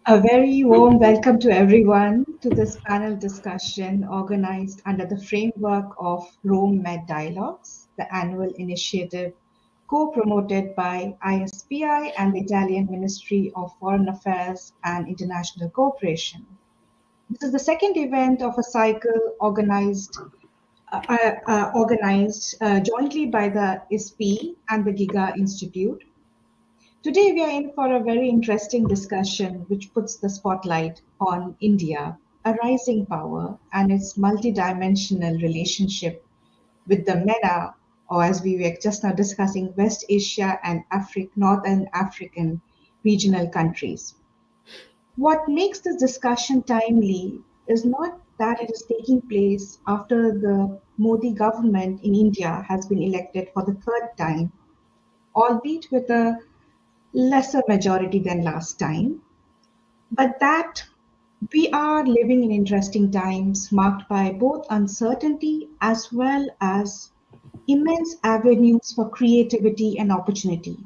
A very warm welcome to everyone to this panel discussion organized under the framework of Rome Med Dialogues, the annual initiative co-promoted by ISPI and the Italian Ministry of Foreign Affairs and International Cooperation. This is the second event of a cycle organized jointly by the ISPI and the Giga Institute. Today, we are in for a very interesting discussion which puts the spotlight on India, a rising power, and its multidimensional relationship with the MENA, or as we were just now discussing, West Asia and Northern African regional countries. What makes this discussion timely is not that it is taking place after the Modi government in India has been elected for the third time, albeit with a lesser majority than last time, but that we are living in interesting times marked by both uncertainty as well as immense avenues for creativity and opportunity.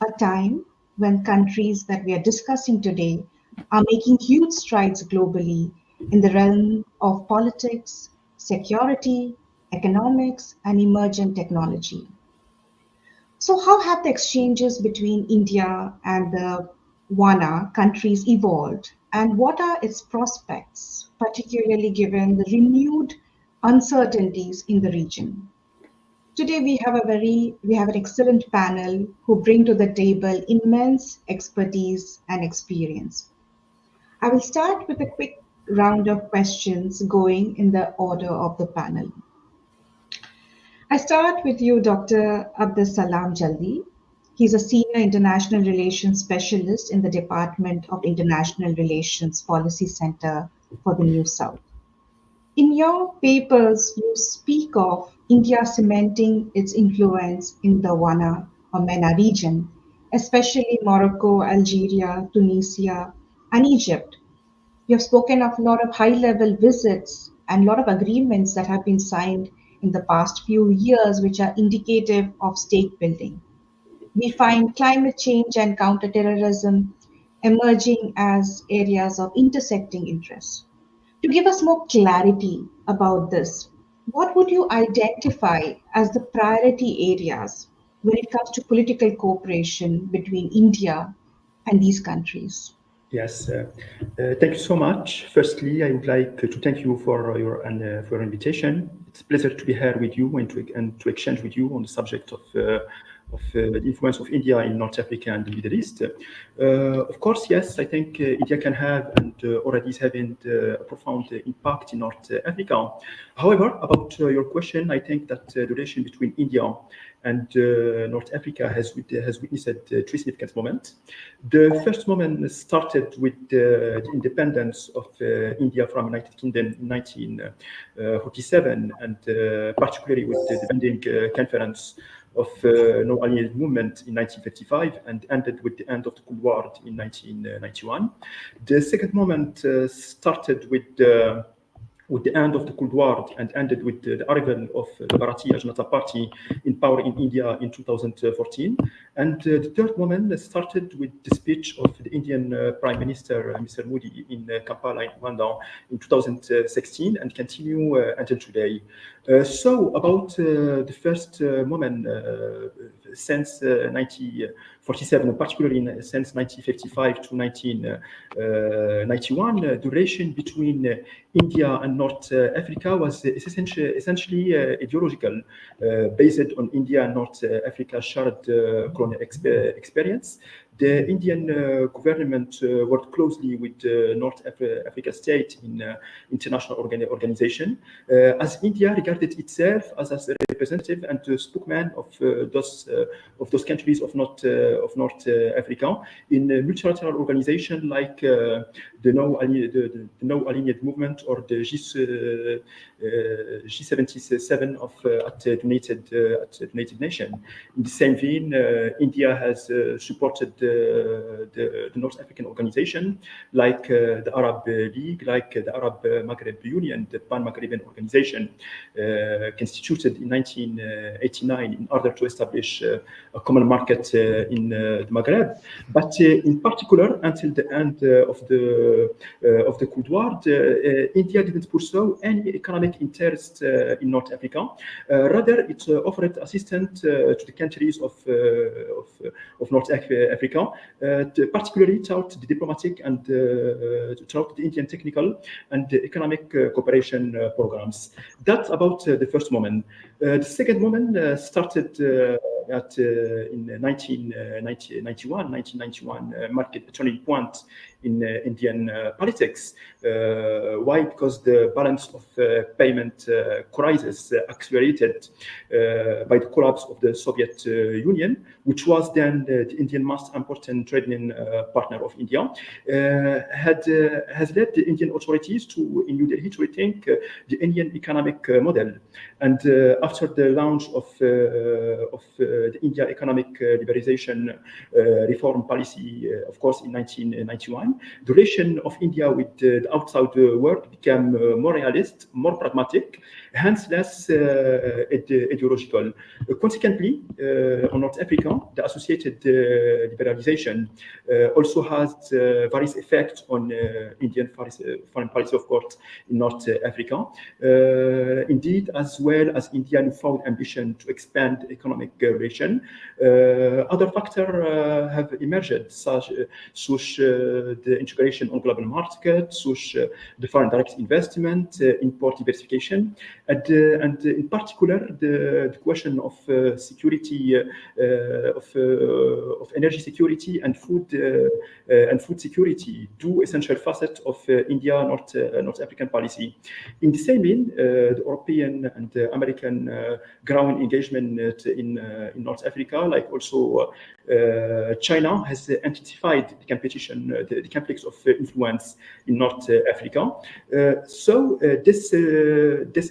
A time when countries that we are discussing today are making huge strides globally in the realm of politics, security, economics, and emergent technology. So, how have the exchanges between India and the WANA countries evolved, and what are its prospects, particularly given the renewed uncertainties in the region? Today, we have an excellent panel who bring to the table immense expertise and experience. I will start with a quick round of questions going in the order of the panel. I start with you, Dr. Abdessalam Jaldi. He's a senior international relations specialist in the Department of International Relations Policy Center for the New South. In your papers, you speak of India cementing its influence in the WANA or MENA region, especially Morocco, Algeria, Tunisia, and Egypt. You have spoken of a lot of high-level visits and a lot of agreements that have been signed in the past few years, which are indicative of state building. We find climate change and counterterrorism emerging as areas of intersecting interests. To give us more clarity about this, what would you identify as the priority areas when it comes to political cooperation between India and these countries? Yes, thank you so much. Firstly, I would like to thank you for your invitation. It's a pleasure to be here with you and to exchange with you on the subject of the influence of India in North Africa and the Middle East. Of course, yes, I think India can have and already is having a profound impact in North Africa. However, about your question, I think that the relation between India and North Africa has witnessed three significant moments. The first moment started with the independence of India from United Kingdom in 1947, and particularly with the pending conference of no allied movement in 1955 and ended with the end of the Cold War in 1991. The second moment started with the end of the Cold War and ended with the arrival of the Bharatiya Janata Party in power in India in 2014. And the third moment started with the speech of the Indian Prime Minister, Mr. Modi, in Kampala, in Rwanda, in 2016 and continue until today. So about the first moment since 1947, particularly since 1955 to 1991, the relation between India and North Africa was essentially ideological, based on India and North Africa's shared colonial experience. The Indian government worked closely with North Africa state in international organization, as India regarded itself as a representative and spokesman of those countries of North Africa in multilateral organization like the No Aligned Movement or the G77 at the United Nations. In the same vein, India has supported the North African organization, like the Arab League, like the Arab Maghreb Union, the Pan-Maghrebian organization, constituted in 1989 in order to establish a common market in the Maghreb. But in particular, until the end of the Cold War, India didn't pursue any economic interest in North Africa. Rather, it offered assistance to the countries of North Africa, particularly throughout the diplomatic and throughout the Indian technical and economic cooperation programs. That's about the first moment. The second moment started in 1991 marked a turning point in Indian politics. Why? Because the balance of payment crisis accelerated by the collapse of the Soviet Union, which was then the Indian most important trading partner of India, has led the Indian authorities in New Delhi to rethink the Indian economic model. And after the launch of the India economic liberalization reform policy, of course, in 1991, the relation of India with the outside world became more realist, more pragmatic, hence less ideological. Consequently, on North Africa, the associated liberalization also has various effects on Indian foreign policy, of course, in North Africa. Indeed, as well as India's found ambition to expand economic relation, other factors have emerged, such the integration on global markets, such the foreign direct investment, import diversification, and in particular the question of security, of energy security and food security, two essential facets of India North African policy. In the same vein, the European and American ground engagement in North Africa, like also China, has intensified the competition, the conflicts of influence in North Africa. So this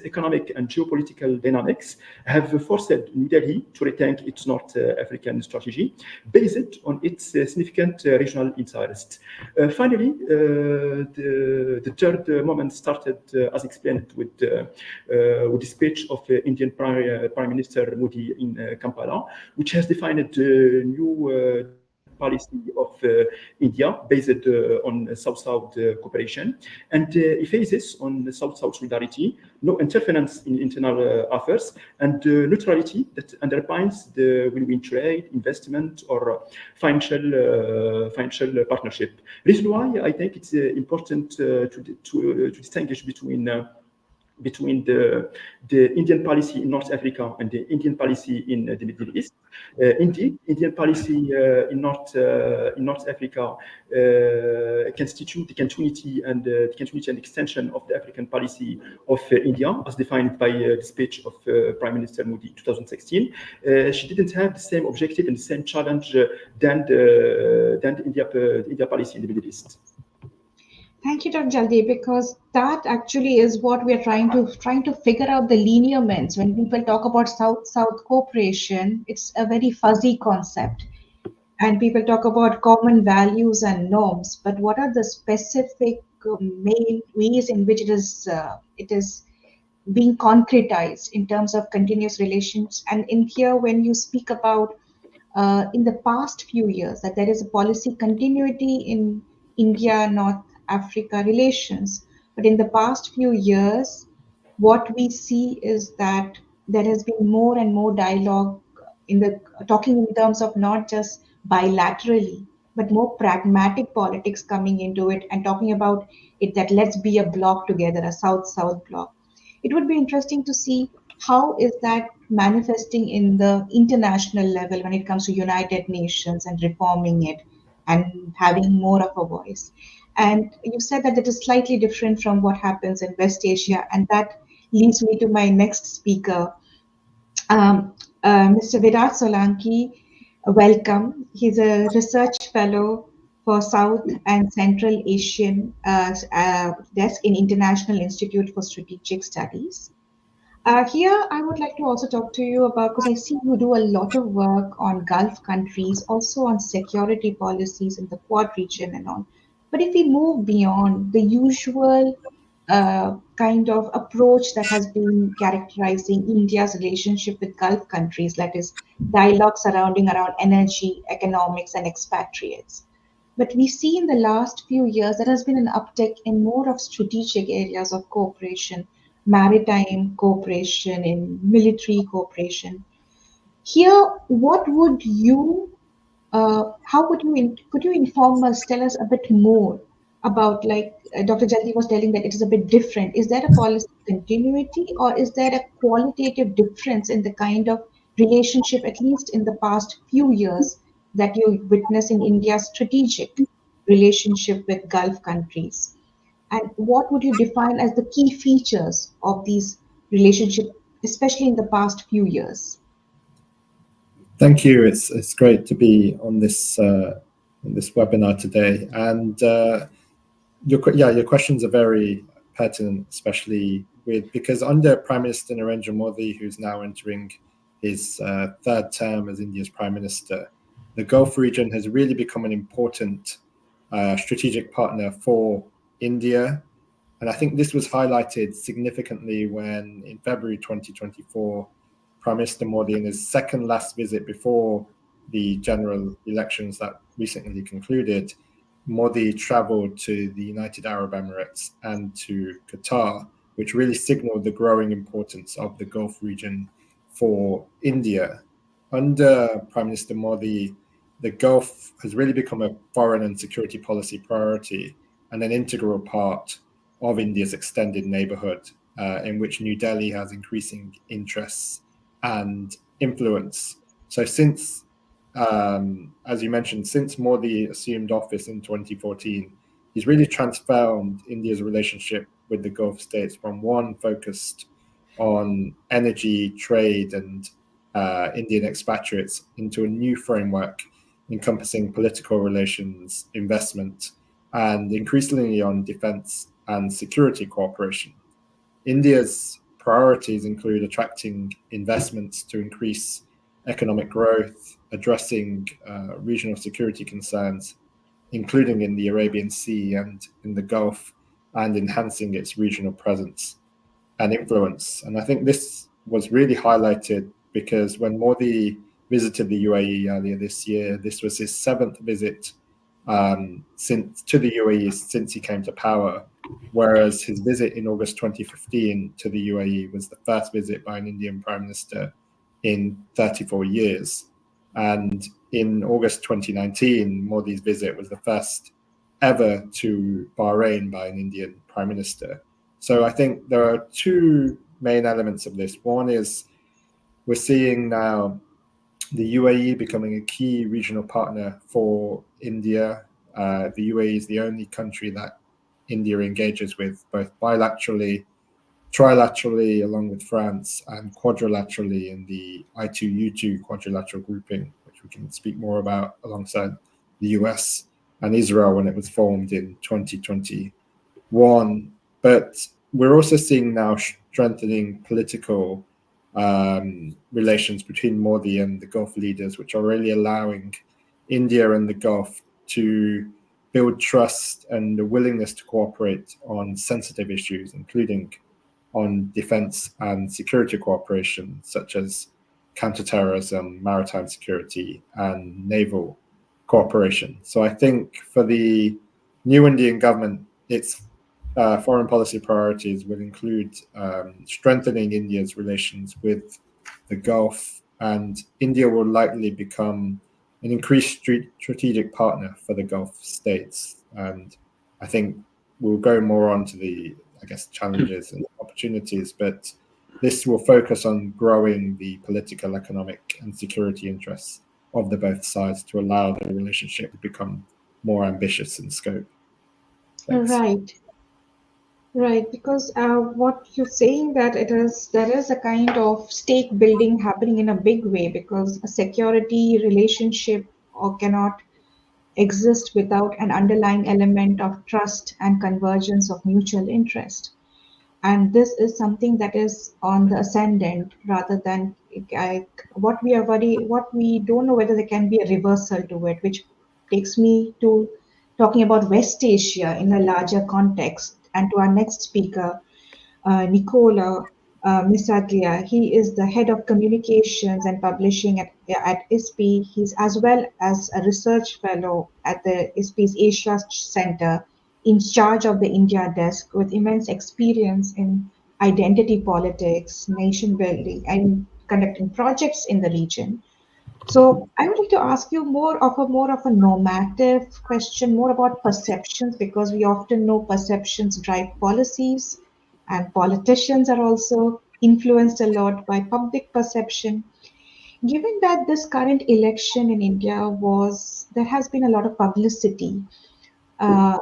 economic and geopolitical dynamics have forced New Delhi to rethink its North African strategy based on its significant regional interest. Finally, the third moment started, as explained, with the speech of Indian Prime Minister Modi in Kampala, which has defined a new policy of India based on South-South cooperation, and emphasis on South-South solidarity, no interference in internal affairs, and neutrality that underpins the win-win trade, investment, or financial partnership. Reason why I think it's important to distinguish between the Indian policy in North Africa and the Indian policy in the Middle East. Indeed, Indian policy in North Africa constitute the continuity and extension of the African policy of India, as defined by the speech of Prime Minister Modi in 2016. She didn't have the same objective and the same challenge than the India policy in the Middle East. Thank you, Dr. Jaldi, because that actually is what we are trying to figure out the lineaments. When people talk about South-South cooperation, it's a very fuzzy concept. And people talk about common values and norms, but what are the specific main ways in which it is being concretized in terms of continuous relations? And in here, when you speak about in the past few years, that there is a policy continuity in India, North Africa relations. But in the past few years, what we see is that there has been more and more dialogue talking in terms of not just bilaterally, but more pragmatic politics coming into it and talking about it that let's be a bloc together, a South-South bloc. It would be interesting to see how is that manifesting in the international level when it comes to United Nations and reforming it and having more of a voice. And you said that it is slightly different from what happens in West Asia, and that leads me to my next speaker, Mr. Virat Solanki. Welcome. He's a research fellow for South and Central Asian desk in International Institute for Strategic Studies. Here, I would like to also talk to you about, because I see you do a lot of work on Gulf countries, also on security policies in the Quad region and on. But if we move beyond the usual kind of approach that has been characterizing India's relationship with Gulf countries, that is, dialogue surrounding around energy, economics, and expatriates. But we see in the last few years there has been an uptick in more of strategic areas of cooperation, maritime cooperation, in military cooperation. Here, what would you how would could you inform us, tell us a bit more about, like Dr. Jaldi was telling that it is a bit different. Is there a policy continuity or is there a qualitative difference in the kind of relationship, at least in the past few years, that you witness in India's strategic relationship with Gulf countries? And what would you define as the key features of these relationships, especially in the past few years? Thank you. It's great to be on this webinar today. And your questions are very pertinent, especially because under Prime Minister Narendra Modi, who's now entering his third term as India's Prime Minister, the Gulf region has really become an important strategic partner for India. And I think this was highlighted significantly when, in February 2024, Prime Minister Modi, in his second last visit before the general elections that recently concluded, Modi traveled to the United Arab Emirates and to Qatar, which really signaled the growing importance of the Gulf region for India. Under Prime Minister Modi, the Gulf has really become a foreign and security policy priority and an integral part of India's extended neighborhood, in which New Delhi has increasing interests and influence. So since, as you mentioned, since Modi assumed office in 2014, he's really transformed India's relationship with the Gulf states from one focused on energy, trade, and Indian expatriates into a new framework encompassing political relations, investment, and increasingly on defense and security cooperation. India's priorities include attracting investments to increase economic growth, addressing regional security concerns, including in the Arabian Sea and in the Gulf, and enhancing its regional presence and influence. And I think this was really highlighted because when Modi visited the UAE earlier this year, this was his seventh visit to the UAE since he came to power, whereas his visit in August 2015 to the UAE was the first visit by an Indian Prime Minister in 34 years. And in August 2019, Modi's visit was the first ever to Bahrain by an Indian Prime Minister. So I think there are two main elements of this. One is we're seeing now the UAE becoming a key regional partner for India. The UAE is the only country that India engages with both bilaterally, trilaterally, along with France, and quadrilaterally in the I2U2 quadrilateral grouping, which we can speak more about alongside the US and Israel when it was formed in 2021. But we're also seeing now strengthening political relations between Modi and the Gulf leaders, which are really allowing India and the Gulf to build trust and a willingness to cooperate on sensitive issues, including on defense and security cooperation, such as counterterrorism, maritime security, and naval cooperation. So I think for the new Indian government, its foreign policy priorities will include strengthening India's relations with the Gulf, and India will likely become an increased strategic partner for the Gulf states. And I think we'll go more on to the, challenges and opportunities, but this will focus on growing the political, economic, and security interests of the both sides to allow the relationship to become more ambitious in scope. Thanks. Right, because what you're saying that there is a kind of stake building happening in a big way, because a security relationship cannot exist without an underlying element of trust and convergence of mutual interest. and this is something that is on the ascendant rather than what we don't know whether there can be a reversal to it, which takes me to talking about West Asia in a larger context, and to our next speaker, Nicola Missaglia. He is the head of communications and publishing at ISPI. He's as well as a research fellow at the ISPI's Asia Center, in charge of the India desk, with immense experience in identity politics, nation building, and conducting projects in the region. So I would like to ask you more of a normative question, more about perceptions, because we often know perceptions drive policies, and politicians are also influenced a lot by public perception. Given that this current election in India there has been a lot of publicity, uh,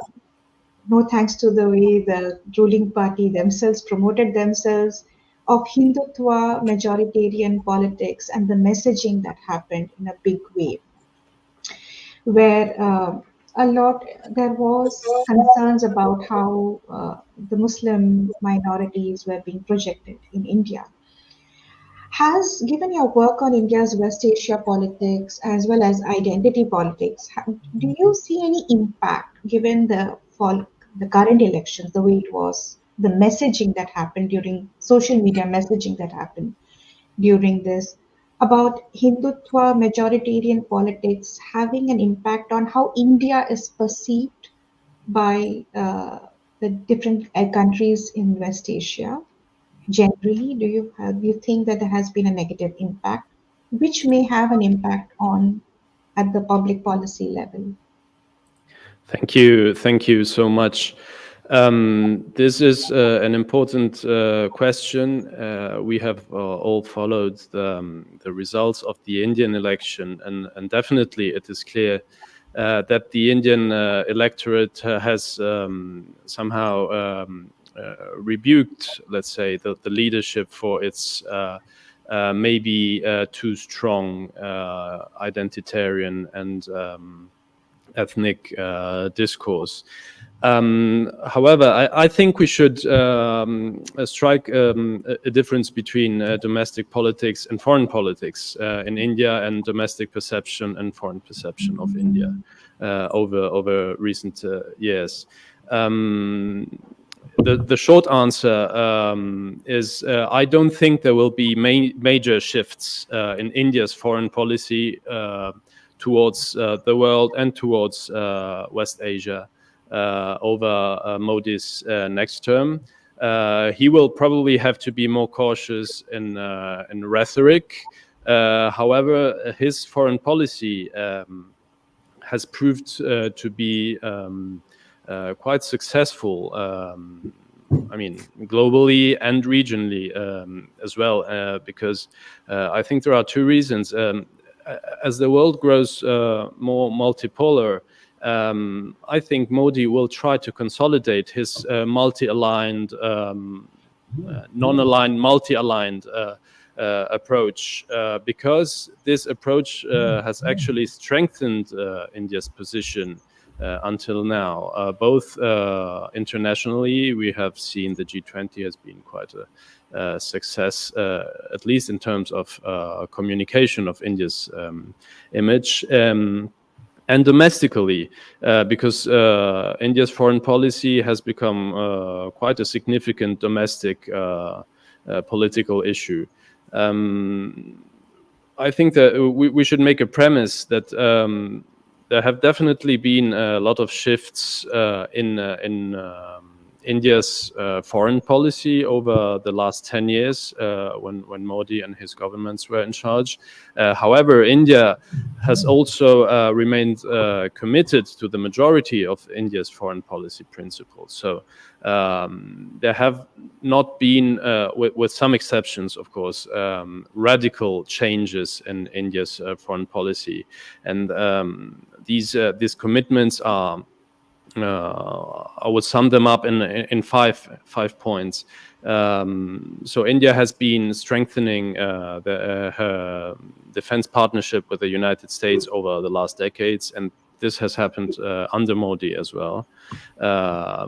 no thanks to the way the ruling party themselves promoted themselves, of Hindutva majoritarian politics and the messaging that happened in a big way, where a lot there was concerns about how the Muslim minorities were being projected in India. Has, given your work on India's West Asia politics as well as identity politics, do you see any impact given the current elections, the way it was, the messaging that happened during social media messaging that happened during this, about Hindutva majoritarian politics having an impact on how India is perceived by the different countries in West Asia? Generally, do you think that there has been a negative impact, which may have an impact on at the public policy level? Thank you so much. This is an important question. We have all followed the results of the Indian election, and definitely it is clear that the Indian electorate has somehow rebuked, let's say, the leadership for its maybe too strong identitarian and ethnic discourse. However, I think we should strike a difference between domestic politics and foreign politics in India, and domestic perception and foreign perception of India over recent years. The short answer is I don't think there will be major shifts in India's foreign policy towards the world and towards West Asia over Modi's next term. He will probably have to be more cautious in rhetoric. However, his foreign policy has proved to be quite successful. I mean, globally and regionally as well, because I think there are two reasons. As the world grows more multipolar, I think Modi will try to consolidate his multi-aligned, non-aligned, multi-aligned approach, because this approach has actually strengthened India's position until now. Both internationally, we have seen the G20 has been quite a success, at least in terms of communication of India's image. And domestically, because India's foreign policy has become quite a significant domestic political issue. I think that we should make a premise that there have definitely been a lot of shifts in India's foreign policy over the last 10 years when Modi and his governments were in charge. However, India has also remained committed to the majority of India's foreign policy principles. So there have not been, with some exceptions, of course, radical changes in India's foreign policy. And these commitments are, I would sum them up in five points. So India has been strengthening her defense partnership with the United States over the last decades, and this has happened under Modi as well.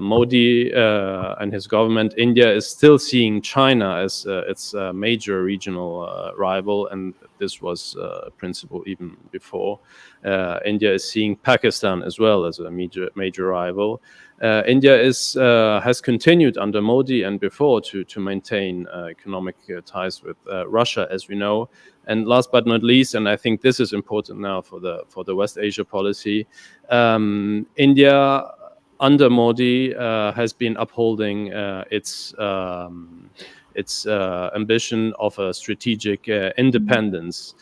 Modi and his government, India is still seeing China as its major regional rival, and this was a principle even before. India is seeing Pakistan as well as a major rival. India has continued under Modi and before to maintain economic ties with Russia, as we know. And last but not least, and I think this is important now for the West Asia policy, India under Modi has been upholding its ambition of a strategic independence,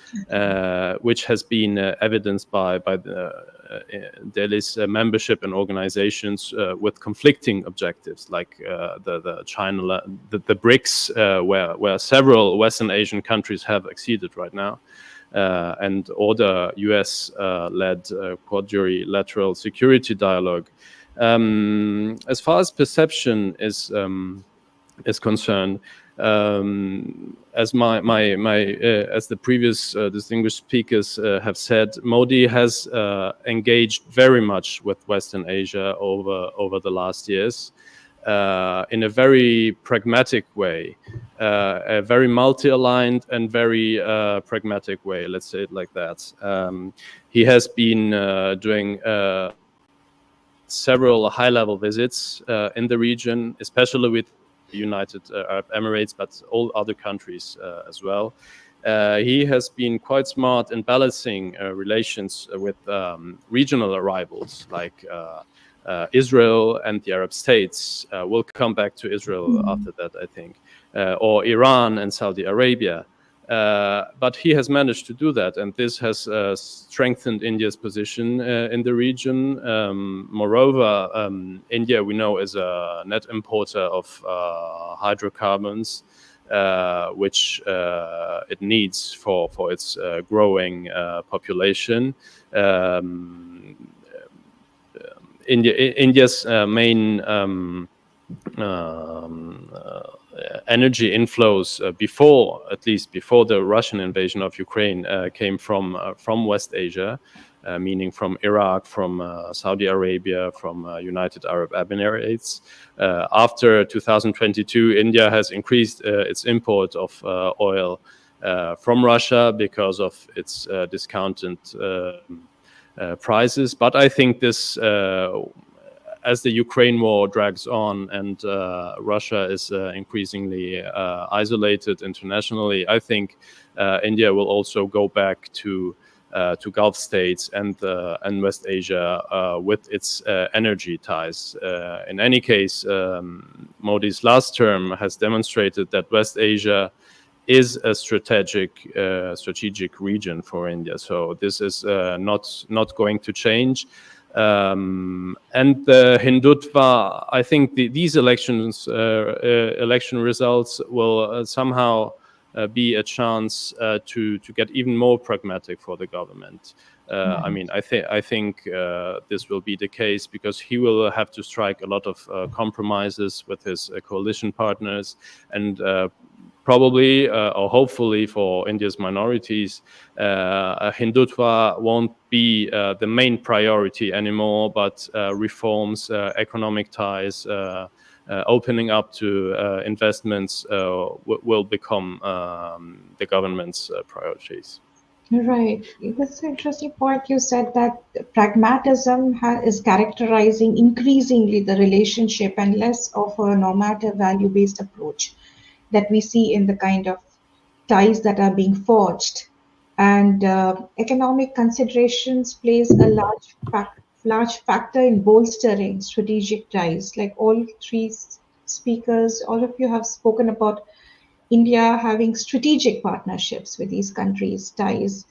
which has been evidenced by Delhi's membership in organizations with conflicting objectives, like the China, the BRICS, where several Western Asian countries have acceded right now, or the US-led quadrilateral security dialogue. As far as perception is concerned, as as the previous distinguished speakers have said, Modi has engaged very much with Western Asia over the last years in a very pragmatic way, a very multi-aligned and very pragmatic way. Let's say it like that. He has been doing several high-level visits in the region, especially with the United Arab Emirates, but all other countries as well. He has been quite smart in balancing relations with regional rivals like Israel and the Arab states. We'll come back to Israel after that, I think, or Iran and Saudi Arabia. But he has managed to do that, and this has strengthened India's position in the region. Moreover, India, we know, is a net importer of hydrocarbons, which it needs for its growing population. India's main energy inflows at least before the Russian invasion of Ukraine came from West Asia, meaning from Iraq, from Saudi Arabia, from United Arab Emirates. After 2022, India has increased its import of oil from Russia because of its discounted prices. But I think this, as the Ukraine war drags on and Russia is increasingly isolated internationally, I think India will also go back to Gulf states and West Asia with its energy ties. In any case, Modi's last term has demonstrated that West Asia is a strategic region for India. So this is not going to change. And the Hindutva, I think these election results will somehow be a chance to get even more pragmatic for the government. I mean, I think this will be the case because he will have to strike a lot of compromises with his coalition partners, and probably or hopefully for India's minorities, Hindutva won't be the main priority anymore, but reforms, economic ties, opening up to investments will become the government's priorities. Right. That's an interesting point. You said that pragmatism is characterizing increasingly the relationship and less of a normative value-based approach that we see in the kind of ties that are being forged. And economic considerations plays a large factor in bolstering strategic ties. Like all three speakers, all of you have spoken about India having strategic partnerships with these countries, ties.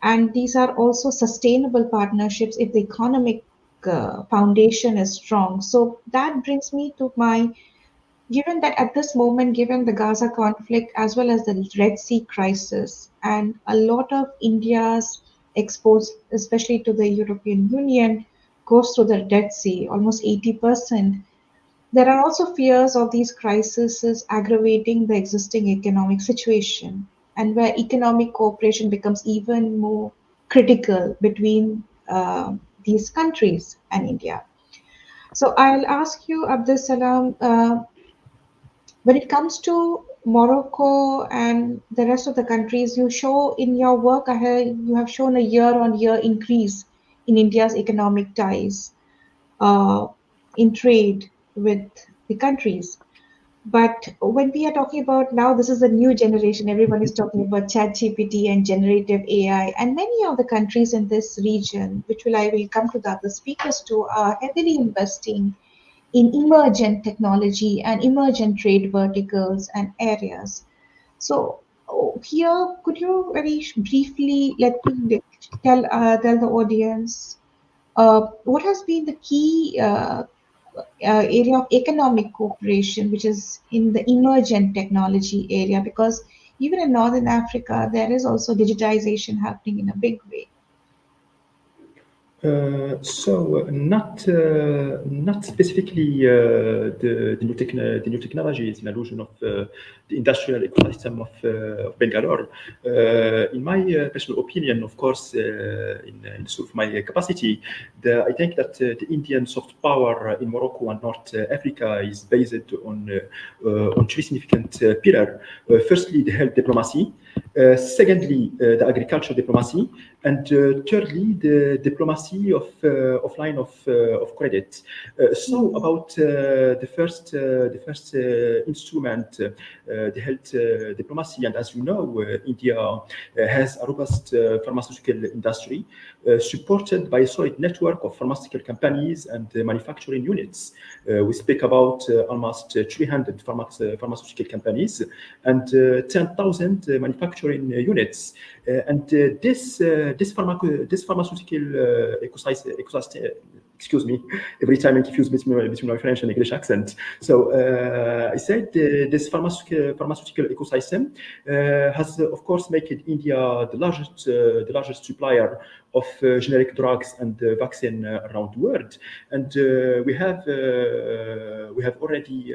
And these are also sustainable partnerships if the economic foundation is strong. So that brings me to given that at this moment, given the Gaza conflict as well as the Red Sea crisis, and a lot of India's exports, especially to the European Union, goes through the Red Sea, almost 80%. There are also fears of these crises aggravating the existing economic situation, and where economic cooperation becomes even more critical between these countries and India. So I'll ask you, Abdessalam, when it comes to Morocco and the rest of the countries, you show in your work, you have shown a year-on-year increase in India's economic ties uh, in trade with the countries. But when we are talking about now, this is a new generation. Everyone is talking about ChatGPT and generative AI, and many of the countries in this region, I will come to the other speakers too, are heavily investing in emergent technology and emergent trade verticals and areas. So here, could you very briefly tell the audience what has been the key area of economic cooperation, which is in the emergent technology area? Because even in Northern Africa, there is also digitization happening in a big way. Not specifically the new technologies in allusion of the industrial ecosystem of Bangalore. In my personal opinion, of course, in sort of my capacity, I think that the Indian soft power in Morocco and North Africa is based on three significant pillars. Firstly, the health diplomacy. Secondly, the agriculture diplomacy, and thirdly, the diplomacy of line of credit. So about the first instrument, the health diplomacy, and as you know, India has a robust pharmaceutical industry supported by a solid network of pharmaceutical companies and manufacturing units. We speak about almost 300 pharmaceutical companies and 10,000 manufacturing units. And this pharmaceutical ecosystem, excuse me, every time I confuse between my French and English accent. So I said this pharmaceutical ecosystem has, of course, made India the largest supplier of generic drugs and vaccine around the world, and we have already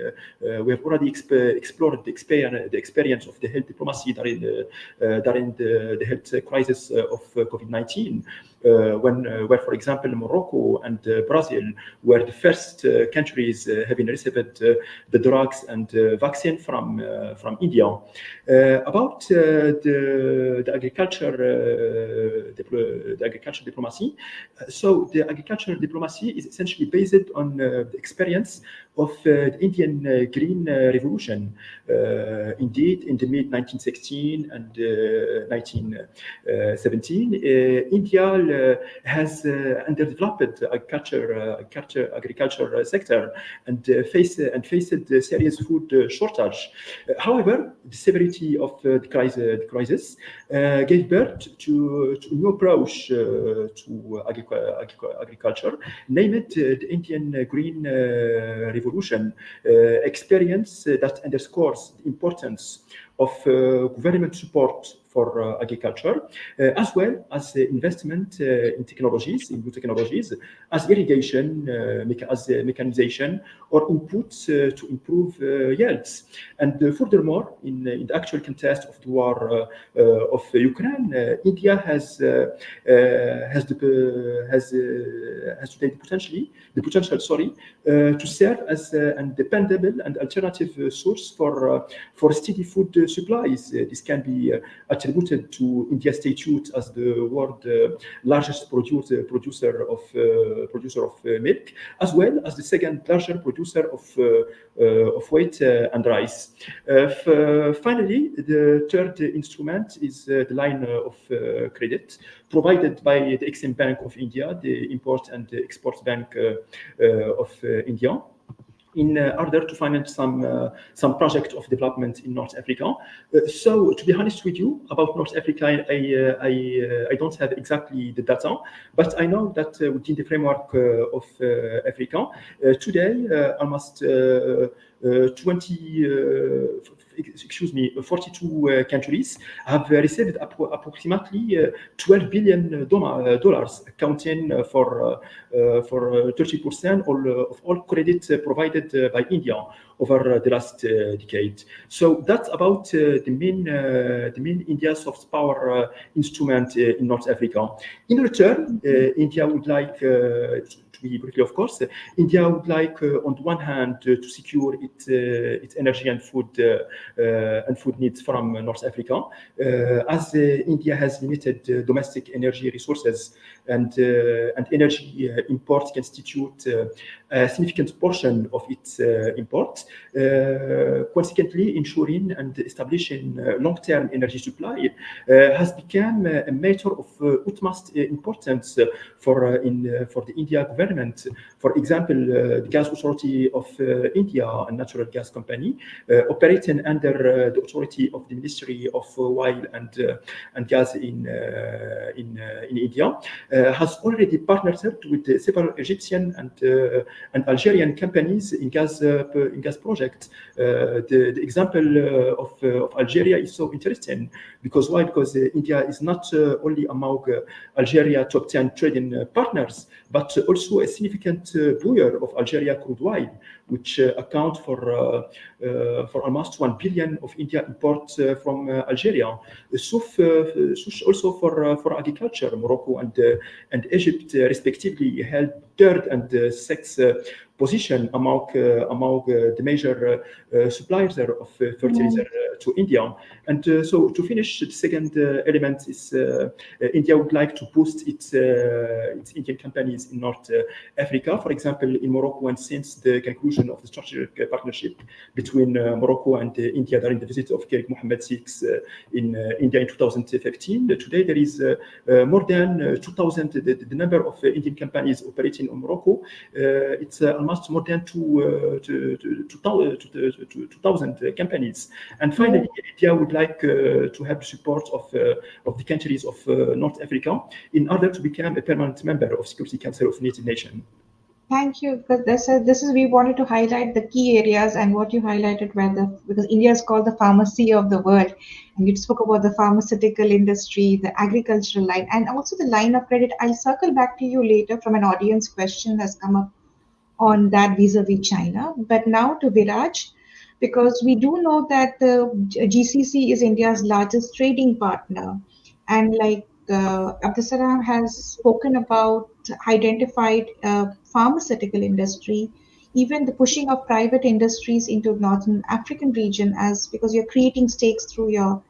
explored the experience of the health diplomacy during the health crisis of COVID-19, where, for example, Morocco and Brazil were the first countries having received the drugs and vaccine from India. About the agriculture diplomacy. So the agricultural diplomacy is essentially based on the experience of the Indian Green Revolution. Indeed, in the mid-1916 and 1917, India has underdeveloped agriculture sector and faced a serious food shortage. However, the severity of the crisis gave birth to a new approach to agriculture, named the Indian Green Revolution, experience that underscores the importance of government support for agriculture, as well as investment in new technologies, as irrigation, as mechanization, or inputs to improve yields. And furthermore, in the actual context of the war of Ukraine, India has today the potential to serve as an dependable and alternative source for steady food supplies. This can be attributed to India's status as the world's largest producer of milk, as well as the second largest producer of wheat and rice. Finally, the third instrument is the line of credit provided by the Exim Bank of India, the Import and Export Bank of India, in order to finance some project of development in North Africa. So to be honest with you about North Africa, I don't have exactly the data, but I know that within the framework of Africa, today almost 42 countries have received approximately $12 billion, accounting for 30% of all credit provided by India. over the last decade. So that's about the main India soft power instrument in North Africa. In return, India would like to be briefly, of course, India would like, on the one hand, to secure its energy and food needs from North Africa, as India has limited domestic energy resources, and energy imports constitute a significant portion of its imports. Consequently, ensuring and establishing long-term energy supply has become a matter of utmost importance for the India government. For example, the Gas Authority of India, a natural gas company operating under the authority of the Ministry of Oil and Gas in India, has already partnered with several Egyptian and Algerian companies in gas projects. The example of Algeria is so interesting because why? Because India is not only among Algeria top 10 trading partners, but also a significant buyer of Algeria crude oil, which account for almost 1 billion of India imports from Algeria. So also for agriculture, Morocco and Egypt respectively held third and sixth position among the major suppliers of fertilizer to India. And so to finish, the second element is India would like to boost its Indian companies in North Africa. For example, in Morocco, and since the conclusion of the strategic partnership between Morocco and India during the visit of King Mohammed VI in India in 2015, today there is more than 2,000, the number of Indian companies operating in Morocco. It's almost more than 2,000 companies. And finally, India would like to have the support of the countries of North Africa in order to become a permanent member of Security Council of United Nations. Thank you. Because this is we wanted to highlight the key areas, and what you highlighted were because India is called the pharmacy of the world, and you spoke about the pharmaceutical industry, the agricultural line, and also the line of credit. I'll circle back to you later from an audience question that's come up on that vis-a-vis China. But now to Viraj, because we do know that the GCC is India's largest trading partner, and like Abdessalam has spoken about, identified pharmaceutical industry, even the pushing of private industries into Northern African region, as because you're creating stakes through your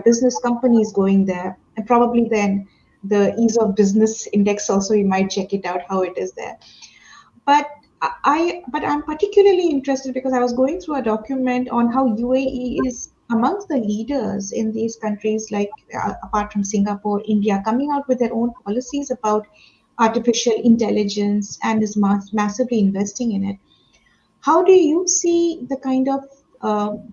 business companies going there, and probably then the ease of business index also you might check it out how it is there. But I'm particularly interested because I was going through a document on how UAE is amongst the leaders in these countries, like apart from Singapore, India, coming out with their own policies about artificial intelligence and is massively investing in it. How do you see the kind of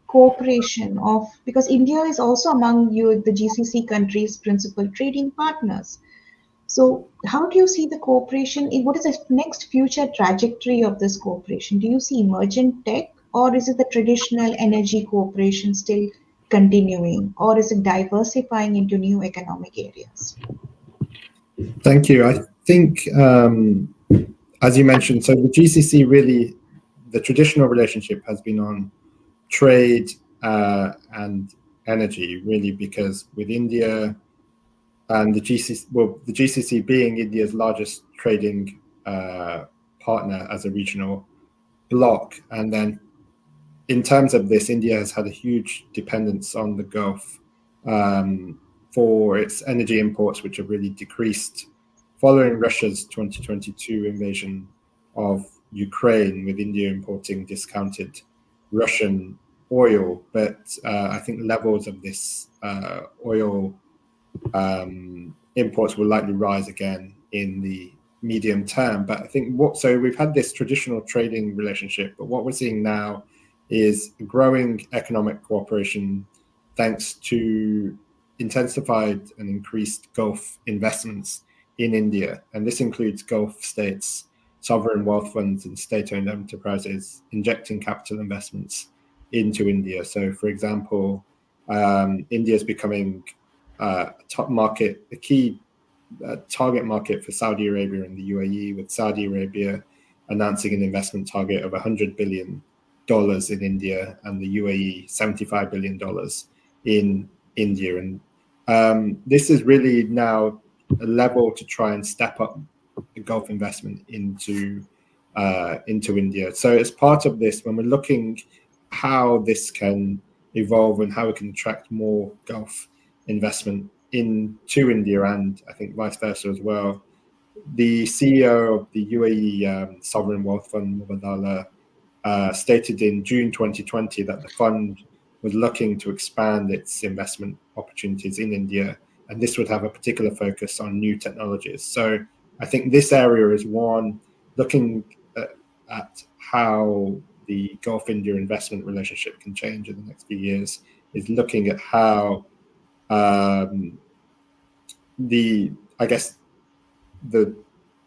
cooperation of, because India is also among the GCC countries' principal trading partners. So how do you see the cooperation? What is the next future trajectory of this cooperation? Do you see emergent tech, or is it the traditional energy cooperation still continuing, or is it diversifying into new economic areas? Thank you. I think, as you mentioned, so the GCC really, the traditional relationship has been on trade and energy, really, because with India and the GCC being India's largest trading partner as a regional bloc, and then in terms of this, India has had a huge dependence on the Gulf for its energy imports, which have really decreased following Russia's 2022 invasion of Ukraine, with India importing discounted Russian oil. But I think levels of this oil imports will likely rise again in the medium term. But I think so we've had this traditional trading relationship, but what we're seeing now is growing economic cooperation thanks to intensified and increased Gulf investments in India. And this includes Gulf states, sovereign wealth funds and state-owned enterprises injecting capital investments into India. So for example, India is becoming a key target market for Saudi Arabia and the UAE, with Saudi Arabia announcing an investment target of $100 billion in India, and the UAE $75 billion in India. And this is really now a level to try and step up the Gulf investment into India. So as part of this, when we're looking how this can evolve and how we can attract more Gulf investment into India, and I think vice versa as well, the CEO of the UAE Sovereign Wealth Fund, Mubadala, stated in June 2020 that the fund was looking to expand its investment opportunities in India, and this would have a particular focus on new technologies. So I think this area is one, looking at how the Gulf-India investment relationship can change in the next few years, is looking at how the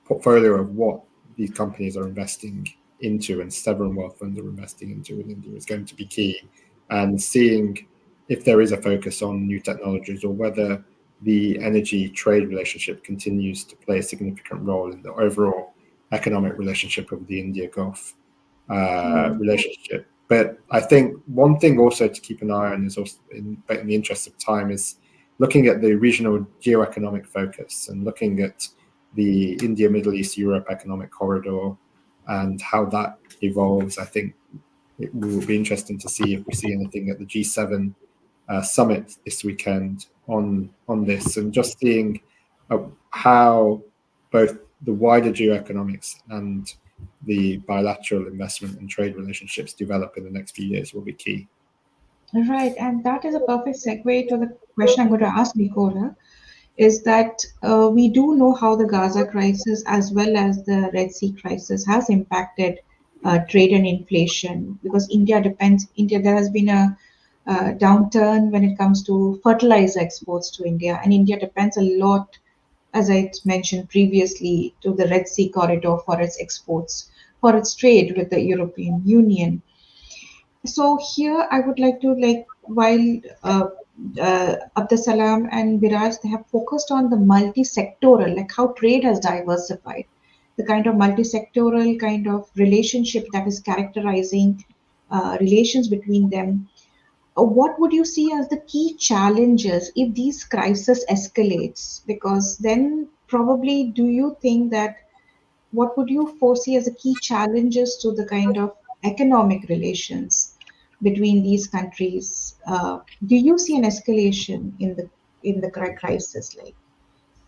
portfolio of what these companies are investing into and sovereign wealth funds are investing into in India is going to be key, and seeing if there is a focus on new technologies or whether the energy trade relationship continues to play a significant role in the overall economic relationship of the India Gulf relationship. But I think one thing also to keep an eye on is also, in the interest of time, is looking at the regional geoeconomic focus and looking at the India, Middle East, Europe economic corridor and how that evolves. I think it will be interesting to see if we see anything at the G7 summit this weekend on this, and just seeing how both the wider geoeconomics and the bilateral investment and trade relationships develop in the next few years will be key. Right, and that is a perfect segue to the question I'm going to ask Nicola, is that we do know how the Gaza crisis as well as the Red Sea crisis has impacted trade and inflation, because India, there has been a downturn when it comes to fertilizer exports to India, and India depends a lot, as I mentioned previously, to the Red Sea corridor for its exports, for its trade with the European Union. So here I would like to, while Abdessalam and Biraj, they have focused on the multi-sectoral, like how trade has diversified, the kind of multi-sectoral kind of relationship that is characterizing relations between them. What would you see as the key challenges if these crises escalates? Because then probably, do you think that, what would you foresee as the key challenges to the kind of economic relations between these countries? Do you see an escalation in the crisis? Like,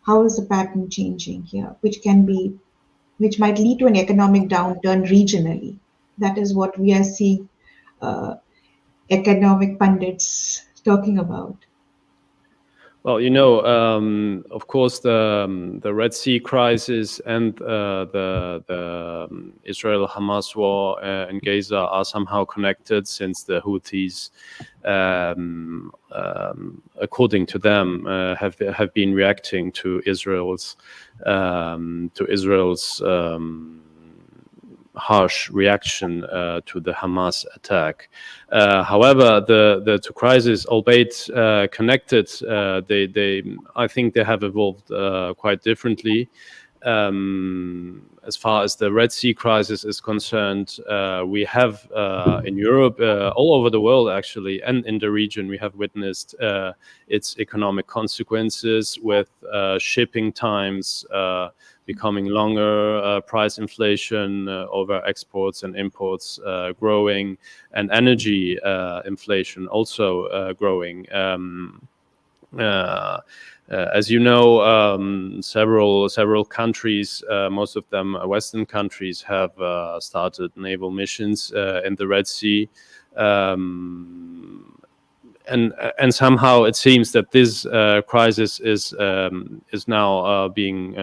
how is the pattern changing here, which might lead to an economic downturn regionally? That is what we are seeing economic pundits talking about. Well, of course, the Red Sea crisis and the Israel-Hamas war in Gaza are somehow connected, since the Houthis, according to them, have been reacting to Israel's harsh reaction to the Hamas attack. However, the two crises, albeit connected, I think they have evolved quite differently. As far as the Red Sea crisis is concerned, we have in Europe, all over the world actually, and in the region, we have witnessed its economic consequences, with shipping times becoming longer, price inflation over exports and imports growing, and energy inflation also growing. As you know, several countries, most of them Western countries, have started naval missions in the Red Sea. And somehow it seems that this crisis is now being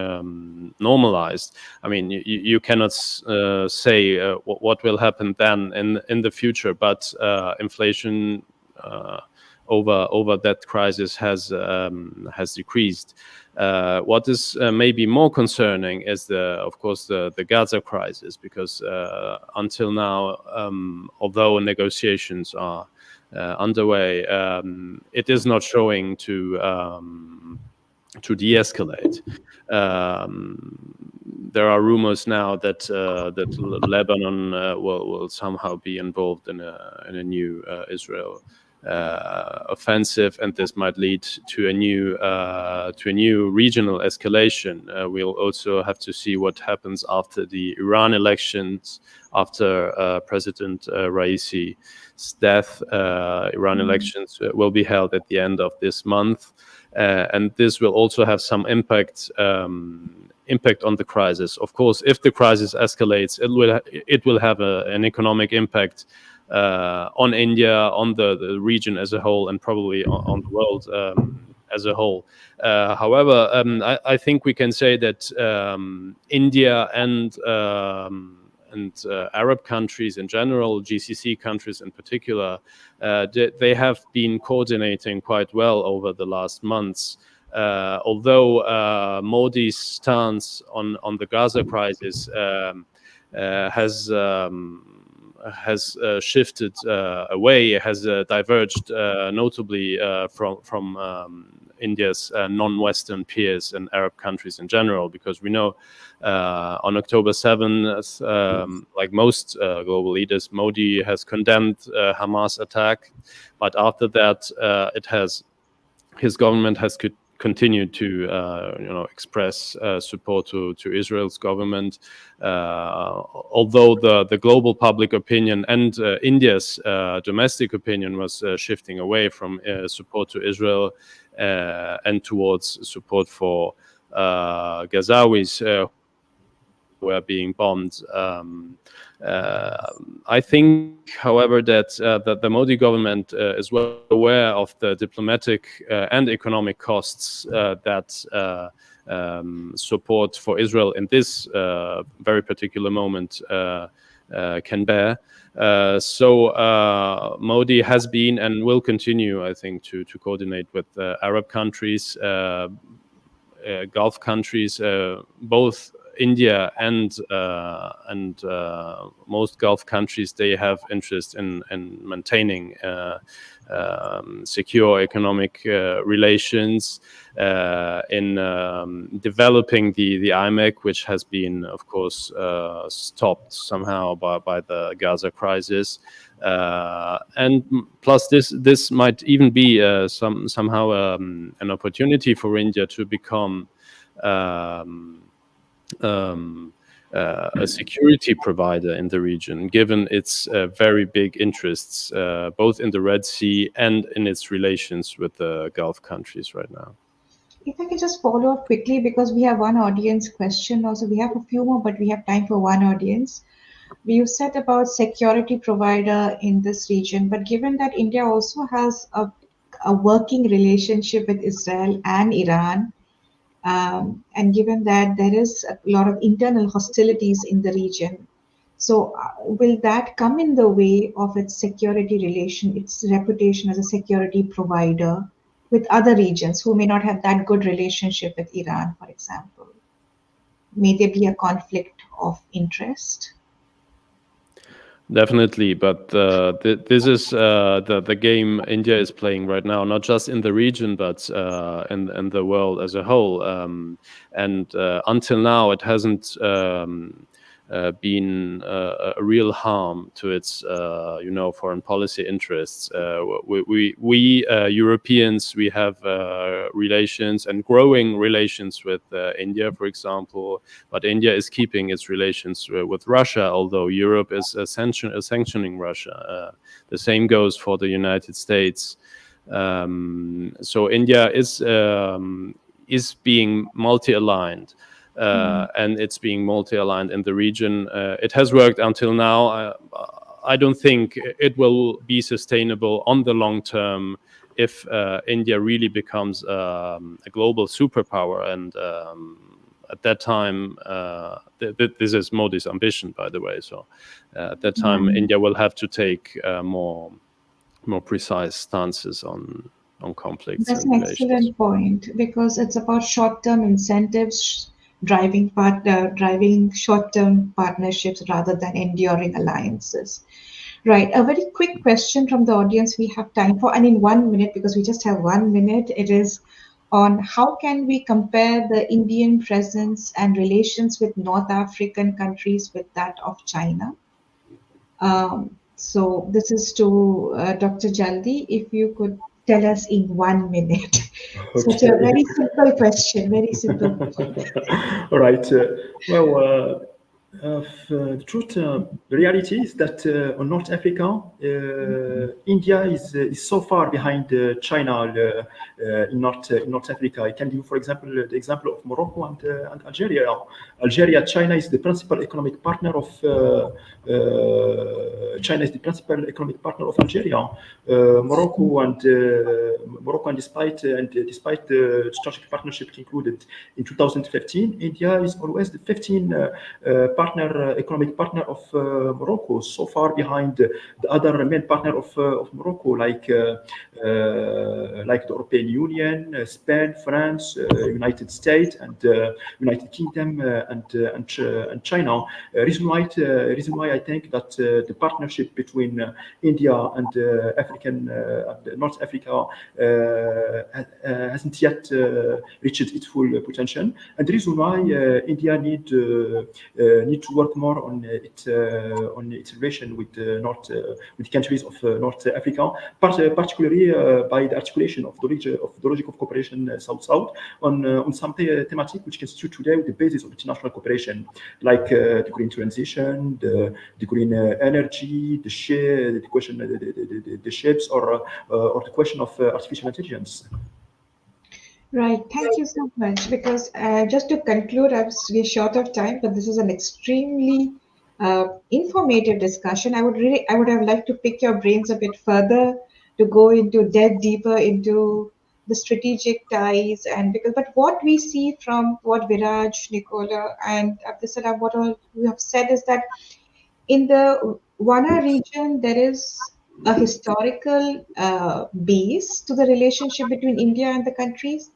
normalized. I mean, you cannot say what will happen then in the future, but inflation over that crisis has decreased. What is maybe more concerning is of course the Gaza crisis, because until now, although negotiations are underway, it is not showing to de-escalate. there are rumors now that that Lebanon will somehow be involved in a new Israel offensive, and this might lead to a new regional escalation. We'll also have to see what happens after the Iran elections, after President Raisi's death. Iran elections will be held at the end of this month, and this will also have some impact on the crisis. Of course, if the crisis escalates, it will have an economic impact on India, on the region as a whole, and probably on the world as a whole. However, I think we can say that India and Arab countries in general, GCC countries in particular, they have been coordinating quite well over the last months. Although Modi's stance on the Gaza crisis has shifted away, has diverged notably from India's non-Western peers and Arab countries in general, because we know on October 7th, like most global leaders, Modi has condemned Hamas attack, but after that, his government has continued to express support to Israel's government, although the global public opinion and India's domestic opinion was shifting away from support to Israel and towards support for Gazawis who are being bombed. I think, however, that the Modi government is well aware of the diplomatic and economic costs that support for Israel in this very particular moment can bear. So Modi has been and will continue, I think, to coordinate with Arab countries, Gulf countries, both India and most Gulf countries. They have interest in maintaining secure economic relations, in developing the IMEC, which has been, of course, stopped somehow by the Gaza crisis. And plus, this might even be somehow an opportunity for India to become a security provider in the region, given its very big interests, both in the Red Sea and in its relations with the Gulf countries right now. If I could just follow up quickly, because we have one audience question. Also, we have a few more, but we have time for one audience. You said about security provider in this region, but given that India also has a working relationship with Israel and Iran, and given that there is a lot of internal hostilities in the region, so will that come in the way of its security relation, its reputation as a security provider with other regions who may not have that good relationship with Iran, for example? May there be a conflict of interest? Definitely, but this is the game India is playing right now, not just in the region, but in the world as a whole. And until now, it hasn't been a real harm to its foreign policy interests. We Europeans, we have relations and growing relations with India, for example, but India is keeping its relations with Russia, although Europe is sanctioning Russia. The same goes for the United States. So India is being multi-aligned. And it's being multi-aligned in the region. It has worked until now. I don't think it will be sustainable on the long term if India really becomes a global superpower. And at that time, this is Modi's ambition, by the way. So at that time, India will have to take more precise stances on conflicts. That's an excellent point, because it's about short-term incentives driving short-term partnerships rather than enduring alliances. Right. A very quick question from the audience we have time for, and in 1 minute, because we just have 1 minute, it is, on how can we compare the Indian presence and relations with North African countries with that of China. So this is to Dr. Jaldi. If you could tell us in 1 minute. Such a Okay. very simple question, very simple question. All right. The truth, the reality is that on North Africa, India is so far behind China in North Africa. I can give, for example, the example of Morocco and Algeria. Algeria, China is the principal economic partner of China is the principal economic partner of Algeria. Morocco and despite the strategic partnership included in 2015, India is always the 15th economic partner of Morocco, so far behind the other main partner of Morocco, like the European Union, Spain, France, United States, and United Kingdom, and China. Reason why I think that the partnership between India and North Africa hasn't yet reached its full potential, and the reason why India need to work more on its relation with countries of North Africa, particularly by the articulation of the logic of cooperation South-South on some thematic which constitute today the basis of international cooperation, like the green transition, the green energy, the question the ships, or the question of artificial intelligence. Right. Thank you so much. Because just to conclude, we're short of time, but this is an extremely informative discussion. I would have liked to pick your brains a bit further to delve deeper into the strategic ties, but what we see from what Viraj, Nicola, and Abdessalam, what all you have said is that in the WANA region, there is a historical base to the relationship between India and the countries,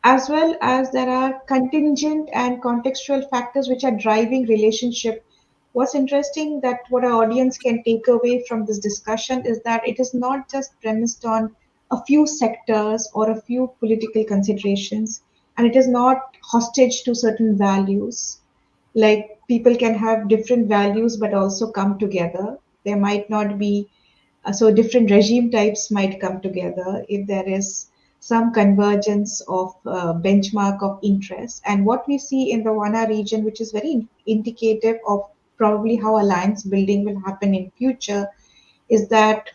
as well as there are contingent and contextual factors which are driving relationship. What's interesting, that what our audience can take away from this discussion is that it is not just premised on a few sectors or a few political considerations, and it is not hostage to certain values. Like, people can have different values but also come together. There might not be so different regime types might come together if there is some convergence of benchmark of interest. And what we see in the WANA region, which is very indicative of probably how alliance building will happen in future, is that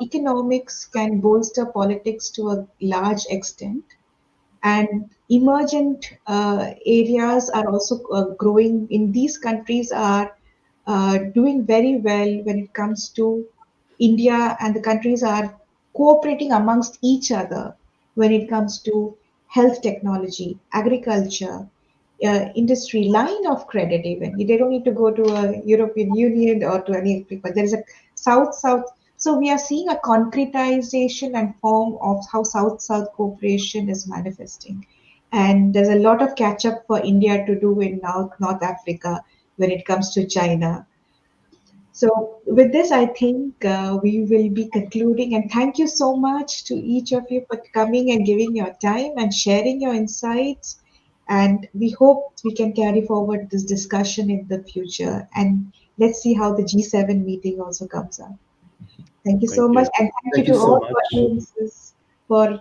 economics can bolster politics to a large extent, and emergent areas are also growing in these countries, are doing very well when it comes to India, and the countries are cooperating amongst each other when it comes to health technology, agriculture, industry, line of credit even. They don't need to go to a European Union or to any, but there is a South-South. So we are seeing a concretization and form of how South-South cooperation is manifesting. And there's a lot of catch up for India to do in North Africa when it comes to China. So with this, I think we will be concluding. And thank you so much to each of you for coming and giving your time and sharing your insights. And we hope we can carry forward this discussion in the future. And let's see how the G7 meeting also comes up. Thank you so much. And thank you to all audiences for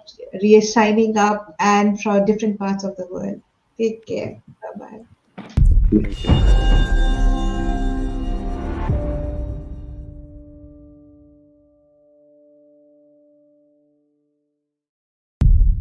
signing up and from different parts of the world. Take care. Bye-bye. Thank you.